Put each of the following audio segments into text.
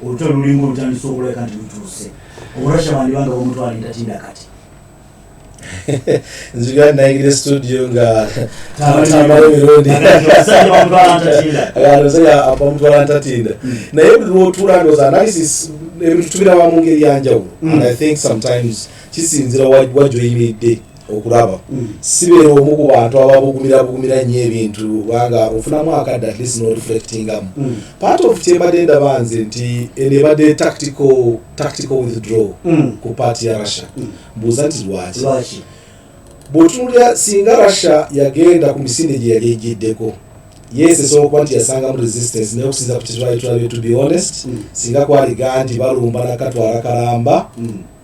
olutalo lulinga olutandisa okuleka nti lutuuse Russia bandibanga omutwala entatinda kati nziga naingire studio nga tamalo mirundi asajja bamutwala ntatinda agasajja abamutwala ntatinda naye buli lwotula ndoza analysis ebintu tubiraba mu ngeri yanjawulo and I think sometimes kisinzira wajjoyimiridde okulaba sibeera omu ku bantu ababugumira nnyo ebintu kubanga ofunamu akadde at least no reflectingamu part of kyembadde ndaba nze nti enebadde tactical withdraw ku party ya Russia mbuuza nti lwaki bw'otunulira singa Russia yagenda ku misinde gye yali egiddeko yes esobola okuba nti yasangamu resistance naye okusinza ku kitulabe to be honest singa kwaliga nti balumba nakatwala kalamba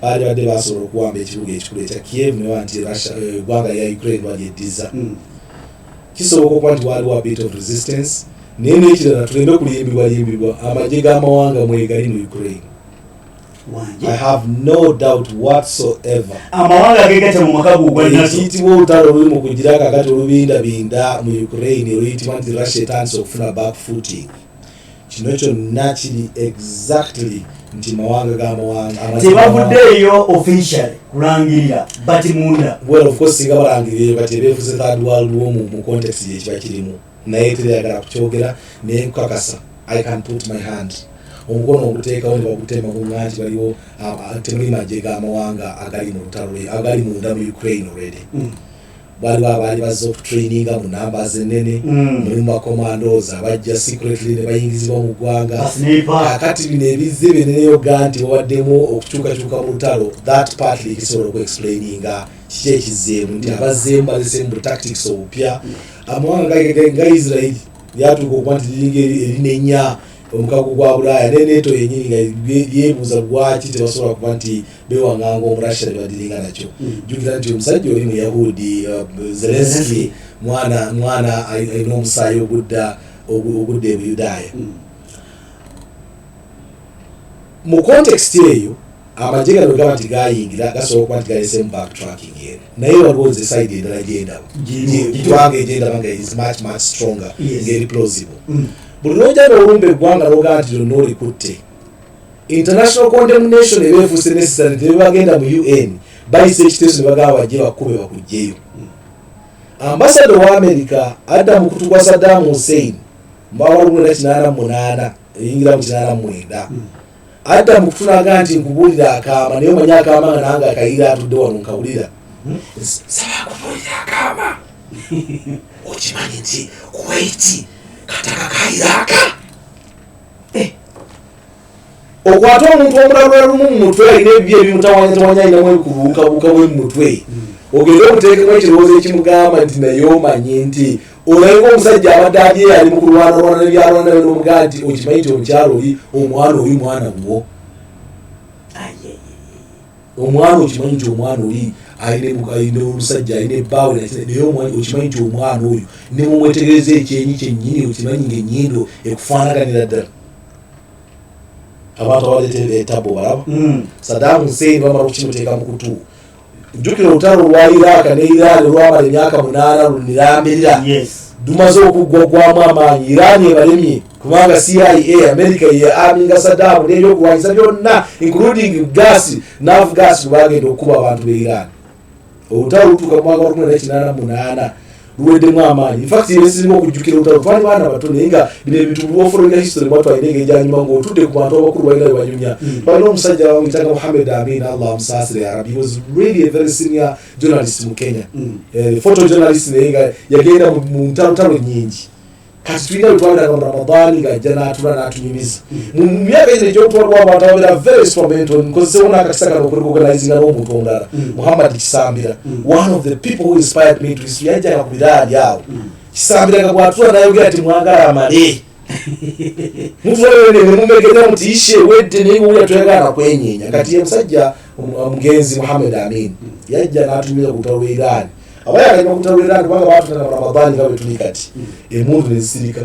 baali badde basobola okuwamba ekibuga ekikulu ekya Kiev newa nti Russia eggwanga lya Ukraine balyeddiza kisoboka okuba nti waliwo a bit of resistance naye n'ekirala tulembe kulimbibwa amagye g'amawanga mwegali mu Ukraine. I have no doubt whatsoever. Amawanga gegete mu makabu gwanazo. Ekiyitibwa olutalo oluli mu kugira kakati olubindabinda mu Ukraine oluyitibwa nti Russia etandise okufuna back footing. Kino kyonna kiri exactly nti mawanga g'amawanga tebavuddeeyo officially kulangirira bati munda. Well, of course singa balangirira kati beefuze third world war mu context yekiba kirimu naye tereyagala kukyogera naye nkakasa I can put my hand omukono okuteekawo ne bagutema kuŋŋa nti waliwo temuli magye g'amawanga agali mu lutalo agali munda mu Ukraine already. Waliwo abaali bazze okutraininga mu numbers ennene mulimu bakommandos abajja secretly ne bayingizibwa mu ggwanga kakati bino ebizze beneyoga nti wawaddemu okukyukakyuka mu lutalo that partly kisobola okuexplaininga kiki ekizzeemu nti abazzeemu balesemu bu tactics obupya amawanga nga Israel lyatuuka okuba nti liringa erinenya omukago gwa Bulaaya neneeto yennyini nga yeebuuza lwaki tebasobola kuba nti bewanganga omurasha ne badiringa nakyo. Jjukira nti omusajja oli Muyahudi Zelensky mwana alina omusaayi ogudda e Buyudaaya. Mu context eyo amagye gano gaba nti gayingira gasobola okuba nti galesemu backtracking eno naye waliwo nze side endala gyendaba gyewanga egyendaba nga is much stronger ngeri plausible. Buli lwojja n'olumba eggwanga lwogaa nti lyonna olikutte international condemnation ebeefuuse necessary tebagenda mu UN bayisa ekiteeso ne bagamba bajje bakkube bakuggyeyo. Ambassador wa America adda mu kutu kwa Saddam Hussein mbawa 1988 eyingira mu 1989 adda mu kutunaga nti nkubuulira akaama naye omanyi akaama nga nange akayira atudde wano nkawulira saba kubuulira akaama okimanyi nti Kuwait kataka kairaka okwata omuntu omulala lumu mu mutwe alina ebibye ebimutawanya alinamu ebikubuukabuuka bwe mu mutwe ogenda okuteekemu ekirowoozo ekimugamba nti naye omanye nti olayinga omusajja abadde ali ali mu kulwanalwana nebyalwana n'omugamba nti okimanyi nti omukyalo oli omwana oli mwana gwo omwana okimanyi nti omwana oli alina omusajja alina ebbaawe naye okimanyi nti omwana oyo ne mumwetegereza ekyenyi kyennyini okimanyi ng'ennyindo ekufaanaganira ddala. Abantu abaleeta etabo balaba Saddam Hussein bamala okukimuteeka mu kutu. Jjukira olutalo lwa Iraq ne Iran olwamala emyaka 8 lunirambirira dumaze okuggwagwamu amaanyi. Iran ebalemye kubanga CIA America ye aminga Saddam n'ebyokulwanyisa byonna including gas nerve gas bagenda okuba abantu be Iran. Olutalo lutuuka mu mwaka wa 1988 luweddemu amaanyi. In fact yebesirimu okujjukira olutalo twali baana bato naye nga bino ebintu bwofolera history mwatwalina engeri gyanyuma ng'otudde ku bantu abakulu balina bwe banyumya. Balina omusajja bamuyitanga Mohammed Amin Allah amusaasire Arabi. He was really a very senior journalist mu Kenya. Photo journalist naye nga yagenda mu ntalo nyingi. Kati tulina bwe twaliranga mu Ramadani ng'ajja n'atula n'atunyumiza. Mu myaka gino egy'okutwalibwa abantu ababeera very instrumental nkozesewo n'akakisa kano okurekoganizinga n'omuntu omulala Muhammad Kisambira, one of the people who inspired me to history. Yajjanga ku biraali awo Kisambira nga bw'atula n'ayogera ati mwagala amale mutulabene mumegera muti ishe wedde naye wuya toyagala kwenyeenya. Kati ye musajja omugenzi Mohammed Amin yajja n'atumiza ku lutalo lwa Iran. Abayagala okutalo lwa Iran kubanga baatutanga mu Ramadani nga bwe tuli kati emundu nezisirika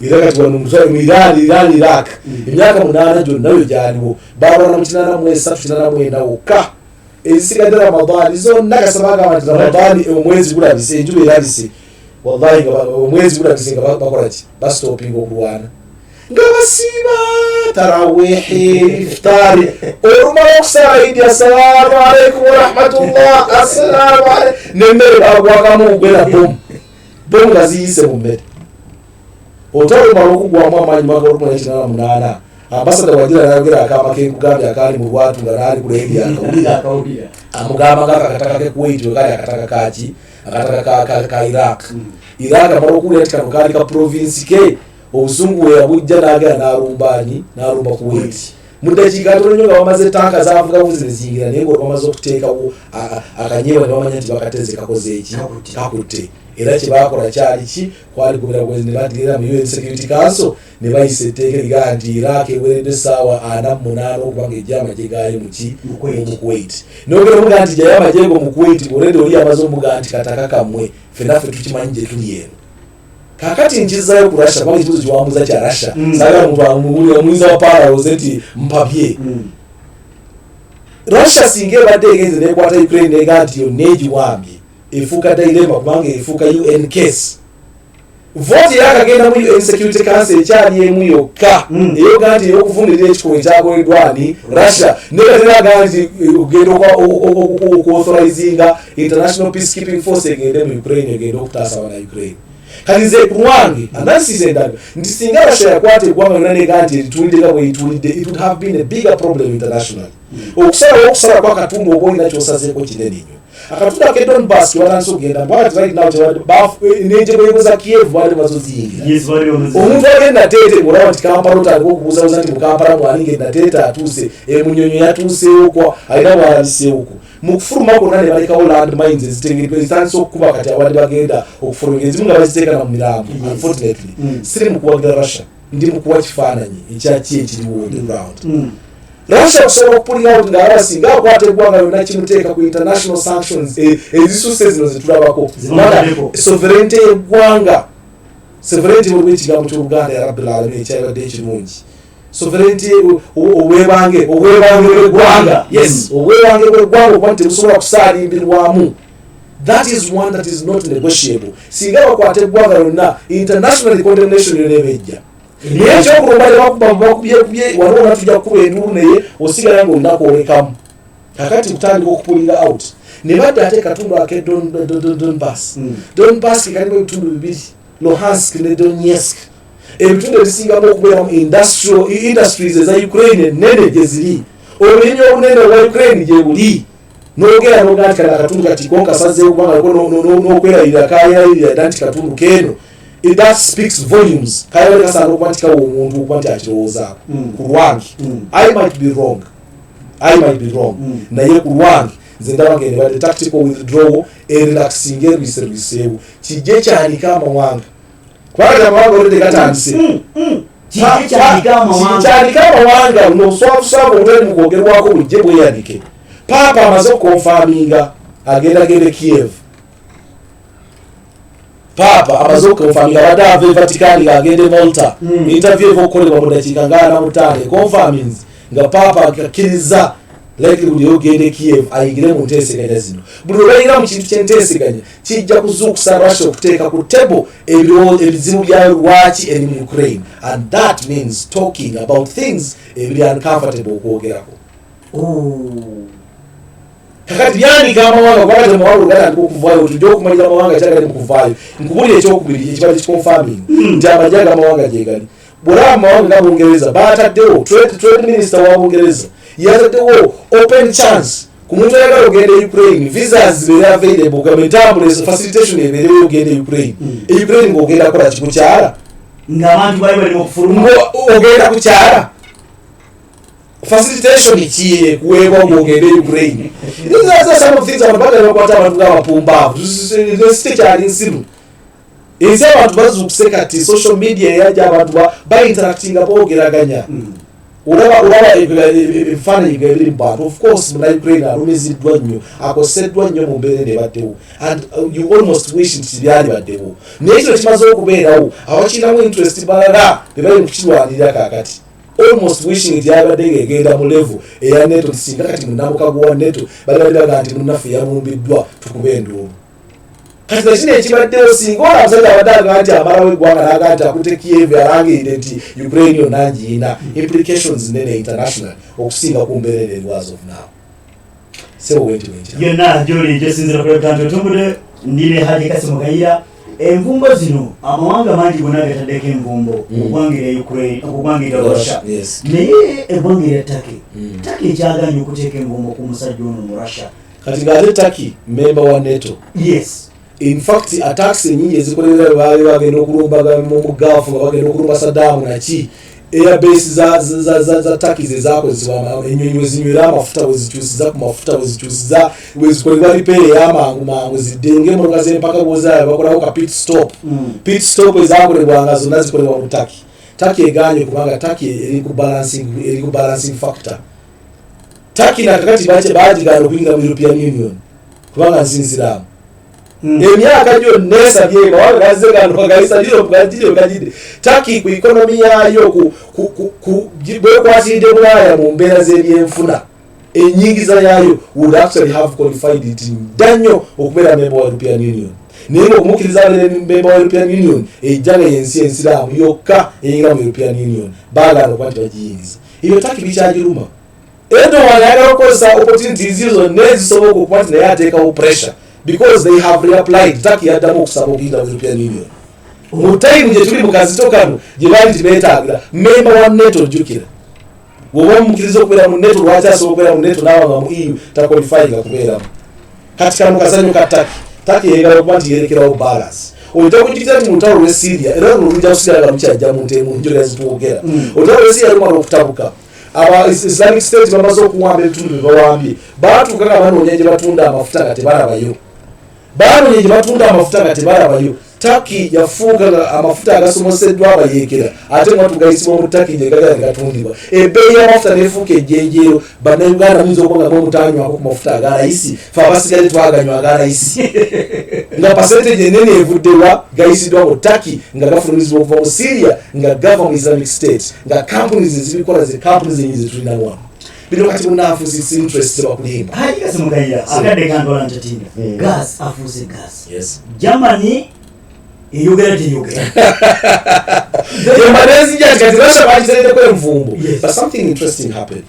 era kati wano mutwale mu Iran Iraq emyaka 8 gyonna yo gyaliwo balwana mu 83 wokka ezisigadde Ramadani zonna kasaba agamba nti Ramadani omwezi gulabise enjuba erabise wallahi nga omwezi gulabise nga bakola ki bastopinga okulwana ngabasiba tarawihi iftari oruma okusala assalamu alaikum wa rahmatullah assalamu alaikum nemmere bagwakamu gwera bom ngaziyise mu mmere otalumala okugwamu amaanyi mwaga 18 ambasada wagira nayogera akama kenkugambye akali mu lwatu nga naali kulendi akawulira amugamba ngakakataka ke Kuwait kali akataka kaki akataka ka Iraq amala okuwulira nti kano kaali ka province ke obuzungu we yabujja n'agera n'alumba Kuwait mu ddakiika ntono nnyo nga bamaze tanka zaavuga buzi ne ziyingira naye nga bamaze okuteekawo akanyeebwa ne bamanya nti bakateze kakoze eki kakutte era kye baakola kyali ki kwali gobera bwezi ne bategeera mu UN Security Council ne bayisa etteeka erigaa nti Iraq eweeredde essaawa 48 okuba ng'ejja amagye gaali mu Kuwait n'ogera omuga nti jayo amagye go mu Kuwait oledi oli amaze omuga nti kataka kammwe ffenaffe tukimanyi gye tuli eno kakati nkizayo ku Russia kubanga ekibuzo kiwambuza kya Russia saagala muntu amuwuliza wa paraloze nti mpabye Russia singa ebadde egenze nekwata Ukraine nega nti yonna egiwambye efuuka dilema kubanga efuuka UN case vote yakagenda mu UN Security Council ekyali emu yokka eyoga nti ey'okuvunirira ekikubo ekyakoleddwa ni Russia negateraga nti ogenda okuauthorizinga international peacekeeping force egende mu Ukraine egende okutaasa abana Ukraine kati nze ku lwange analysis endaga nti singa Russia yakwata eggwanga lyonna nega nti eritulidde bwe litulidde it would have been a bigger problem internationally okusala kwakatundu oba olina kyosazeeko kinene nnyo akatundu ake Donbass kiwatandise okugenda bwati right now n'enjego za Kiev baali bazoziyingira omuntu agenda Teete olaba nti Kampala otandika okubuuzabuuza nti mu Kampala mwalinga Teete atuuse Munyonyo yatuuseewo alina bwalabiseewoko mu kufuluma kwonna ne balekawo land mines ezitandise okukuba kati abadde bagenda okufuluma ezimu nga baziteeka na mu mirambo unfortunately siri mu kuwagira Russia ndi mu kuwa kifaananyi ekyaki ekiriwo on the ground Russia okusobola okupulira out nga abasinga akwata eggwanga yonna kimuteeka ku international sanctions ezisusse zino zetulabako sovereignty y'eggwanga sovereignty waliwo ekigambo ky'Oluganda ya Rabbil Alamin ekyabadde ekirungi sovereignty obwebange bw'eggwanga yes obwebange bw'eggwanga okuba nti tebusobola kusaalimbirwamu that is one that is not negotiable singa bakwata eggwanga yonna international condemnation yonna ebejja naye ekyokulumba bakubye waliwo natujja kukuba enduulu naye osigala nga olinaku olekamu kakati kutandika okupulira out ne badde ate katundu ake Donbass kalimu ebitundu bibiri Luhansk ne Donetsk ebitundu ebisingamu okubeeramu industries eza Ukraine ennene gye ziri obulimi obunene obwa Ukraine gye buli n'ogera n'oga nti kana akatundu kati konkasazeewo kubanga n'okwerayirira kayirayirira dda nti katundu keeno that speaks volumes kaya kasaana okuba nti kawa omuntu okuba nti akirowoozaako ku lwange I might be wrong naye ku lwange nze ndaba ngende badde tactical withdrawal erelaxing erwiserwiseewo kijje kyanika amawanga kubanga amawanga olwedde gatandise kyanika amawanga noswafuswafu obutali mu kwogerwako bujje bweyanike paapa amaze okukonfaminga agenda Kiev Papa amaze okukonfaminga abadde ava e Vatican agende Malta interview eva okukolebwa mu dakiika nga 45 confirmings nga Papa akkiriza likely buli ogende Kiev ayingire mu nteeseganya zino buli olwayingira mu kintu ky'enteeseganya kijja kuzuukusa Russia okuteeka ku table ebizibu byayo lwaki eri mu Ukraine and that means talking about things ebiri uncomfortable okwogerako kakati byanika amawanga kwate muwalo gatandika okuvaayo tujja okumanyira amawanga kyagali mu kuvaayo nkubulira ekyokubiri ekibadde kikonfirming nti amajaga amawanga gyegali bwolaba amawanga nga Bungereza bataddewo trade minister wa Bungereza yataddewo open chance ku muntu ayagala ogenda Ukraine visas zibeere available government ambulance facilitation ebeerewo ogenda Ukraine Ukraine ng'ogenda kola kikukyala ng'abantu bali mu kufuluma ogenda kukyala facilitation kiye kuweebwa ng'ogenda Ukraine these are some of things abantu bagala bakwata abantu ng'abapumbavu sitekyali nsiru ensi abantu bazuukuse kati social media eyajja abantu bainteractinga boogeraganya olaba ebifaananyi nga ebiri mu bantu of course muna Ukraine alumiziddwa nnyo akoseddwa nnyo mu mbeera ebaddewo and you almost wish nti byali baddewo naye kino kimaze okubeerawo abakiramu interest balala bebali mu kukirwanirira kaakati almost wishing nti yabadde ng'egenda mu level eya neto singa kati munamukago wa neto bali baga nti munnaffe yalumbiddwa tukube enduulu kati nakino ekibaddewo singa ola abasajja abaddaga nti amalawo eggwanga naga nti akutte Kiev alangirire nti Ukraine yonna ngiina implications nene international okusinga ku mbeerera as of now. Sebo wenti yonna gyoli gyesinzira kulebutante otumbudde ndine Haji Kassim Kayiira. Envumbo zino amawanga mangi gonna gataddeko envumbo okugwangira Ukraine okugwangira Russia naye eggwangira Turkey ekyaganye okuteeka envumbo ku musajja ono mu Russia kati ng'ate Turkey member wa NATO. Yes. In fact attacks enyingi ezikolerera baali bagenda okulumbaga mu Gulf nga bagenda okulumba Saddam naki airbase za Turkey zezakozesebwa ennyonyi wezinywera amafuta wezikyusiza ku mafuta wezikyusiza wezikolebwa repair y'amangu ziddenge emotoka z'empaka bwozaayo bakolako ka pit stop ezakolebwanga zonna zikolebwa mu Turkey eganye kubanga Turkey eri ku balancing factor. Turkey nakakati bagigaana okuyingira mu European Union kubanga nsinziraamu emyaka gyonna esabye bawagazegano bagayisa diro kagide Turkey ku economy yaayo bwekwatiridde Bulaaya mu mbeera z'ebyenfuna enyingiza yaayo would actually have qualified it nnyo okubeera member wa European Union naye okumukkiriza member wa European Union ejjaga yensi ensiraamu yokka eyingira mu European Union baagala okuba nti bagiyingiza ebyo Turkey bikyagiruma Erdogan ayagala okukozesa opportunities zonna ezisoboka okuba nti naye ateekawo pressure because they have reapplied. Turkey yaddamu okusaba okuyingira mu European Union mu time gye tuli mu kazito kano gye baali tibeetaagira member wa NATO jjukira bw'oba omukkiriza okubeera mu NATO lwaki asobola okubeera mu NATO n'awanga mu EU takwalifyinga kubeeramu kati kano kazanyo ka Turkey yeegala okuba nti yerekerawo balance ojja kujjukira nti mu lutalo lw'e Syria era olujja kusigala lukyajja mu njogera zituwogera olutalo lw'e Syria lumala okutabuka aba Islamic State bamaze okuwamba ebitundu bye bawambye baatuuka nga banoonya gye batunda amafuta nga tebalabayo Turkey yafuuka amafuta agasomoseddwa abayeekera ate nga tugayisibwa mu Turkey gye gagala ne gatundibwa ebbeeyi y'amafuta neefuuka ejjenjeero bannayuganda muyinza okuba nga mutanywako ku mafuta agalayisi fe abasigale twaganywa agalayisi nga percentage enene evuddewa gayisiddwa mu Turkey nga gafulumizibwa okuva mu Syria nga gava mu Islamic State nga companies ezibikola ze companies enyingi zetulina wano bino kati munaafuusisa interest bakulimba Haji Kassim Kayiira akadde kandola ntatinda gas afuuse gas yes Germany eyogera teyogera Russia bagizeredeko envumbo but something interesting happened.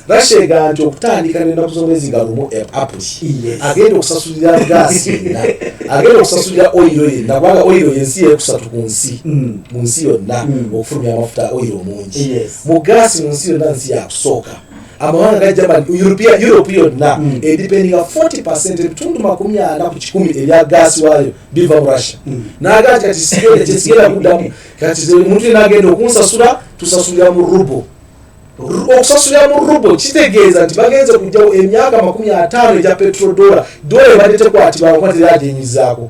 Russia egaa nti okutandika n'ennaku z'omwezi nga lumu April agenda okusasulira gas yenna agenda okusasulira oilo yenna kubanga oilo yensi yekusatu ku nsi mu nsi yonna okufulumya amafuta oilo mungi mu gas mu nsi yonna nsi yakusooka amawanga ga Germany Europe yonna edipendinga 40% ebitundu 40 ku 100 ebya gas waayo biva mu Russia naga kati kisigera kuddamu kati omuntu n'agenda okunsasula tusasulira mu rubo okusasulira mu rubo kitegeeza nti bagenze kujjawo emyaka 50 egya petrol dola ebadde tekwatibwa kuba teryagenyizaako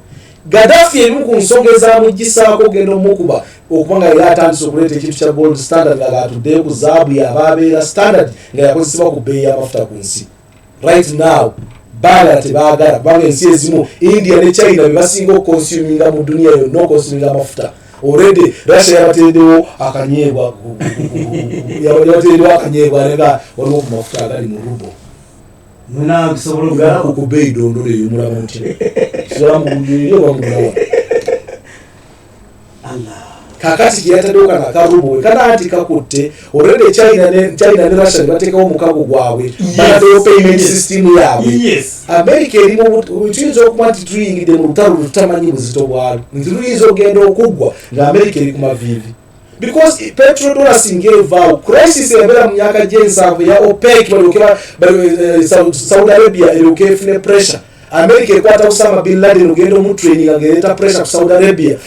Gaddafi ebimu ku nsonga ezaamugisaako ogenda omukuba okuba nga yali atandise okuleeta ekintu kya gold standard nga gatuddeyo ku zaabu yabaabeera standard nga yakozesebwa ku bbeeyi y'amafuta ku nsi right now baagala tebaagala kubanga ensi ezimu India ne China be basinga okukonsuminga mu duniya yonna okonsuminga amafuta already Russia yabateereddewo akanyeebwa alenga waliwo ku mafuta agali mu rubo muna kisobola ku bbeeyi dondolo eyo mulaba mutya solamugulireobamulawa kakati kyeyataddewo kana akarubo we kana anti kakutte already China ne Russia ne bateekawo omukago gwabwe banateyo payment system yaabwe America erimu tuyinza okuba nti tuyingidde mu lutalo lutamanyi buzito bwalo nti luyinza okugenda okuggwa nga America eri ku maviivi because petrol dollar singevaawo crisis ebeera mu myaka gy'ensanvu ya OPEC Saudi Arabia eryoke efune pressure America ekwata Osama bin Laden ogenda omutraininga ng'ereeta pressure ku Saudi Arabia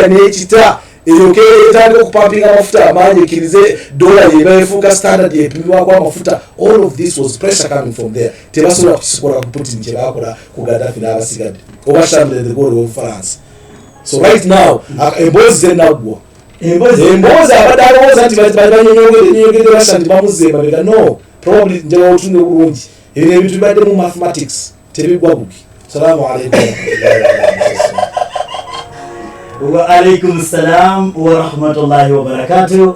n'ekita eryoke etandika okupampinga amafuta amaanyi ekkirize dola yeba efuuka standard epimibwako amafuta all of this was pressure coming from there tebasobola kukisikola ku Putin kye baakola ku Gaddafi n'abasigadde oba Charles de Gaulle w'Obufalansa so right now emboozi zenaggwa emboozi abadde alowooza nti banyonyogedde Russia nti bamuzze emabega no probably njagala otunde bulungi ebyo ebintu bibadde mu mathematics tebiggwa buki salaamu alaikum wa alaikum salam wa rahmatullahi wa barakatuh